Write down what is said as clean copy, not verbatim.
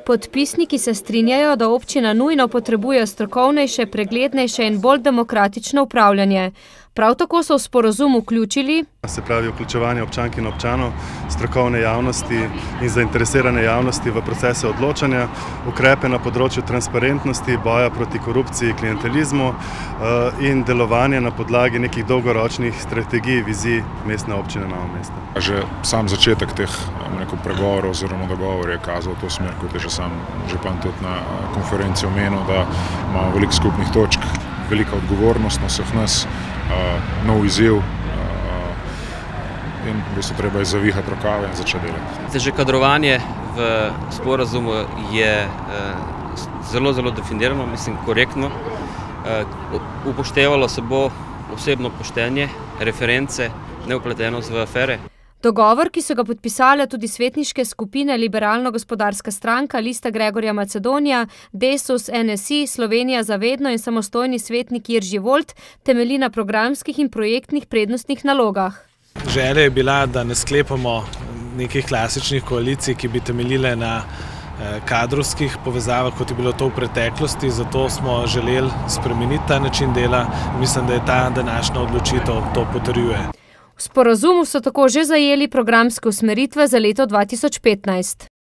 Podpisniki se strinjajo, da občina nujno potrebuje strokovnejše, preglednejše in bolj demokratično upravljanje. Prav tako so v sporazum vključili se pravi vključevanje občank in občanov, strokovne javnosti in zainteresirane javnosti v procese odločanja, ukrepe na področju transparentnosti, boja proti korupciji, klientelizmu in delovanje na podlagi nekih dolgoročnih strategij, vizij mestne občine Novo mesto. Že sam začetek teh pregovorov oziroma dogovor je kazal v to smer, kot je že sam župan tudi na konferenci omenil, da imamo veliko skupnih točk, velika odgovornost na vseh nas, nov izziv in v bistvu treba je zavihati rokave in začeti delati. Že kadrovanje v sporazumu je zelo definirano, mislim korektno. Upoštevalo se bo osebno poštenje, reference, nevpletenost v afere. Dogovor, ki so ga podpisale tudi svetniške skupine Liberalno-gospodarska stranka, Lista Gregorja Macedonija, Desus, NSI, Slovenija za vedno in samostojni svetnik Jirži Volt, temelji na programskih in projektnih prednostnih nalogah. Želja je bila, da ne sklepamo nekih klasičnih koalicij, ki bi temeljile na kadrovskih povezavah, kot je bilo to v preteklosti, zato smo želeli spremeniti ta način dela. Mislim, da je ta današnja odločitev to potrjuje. V sporazumu so tako že zajeli programske usmeritve za leto 2015.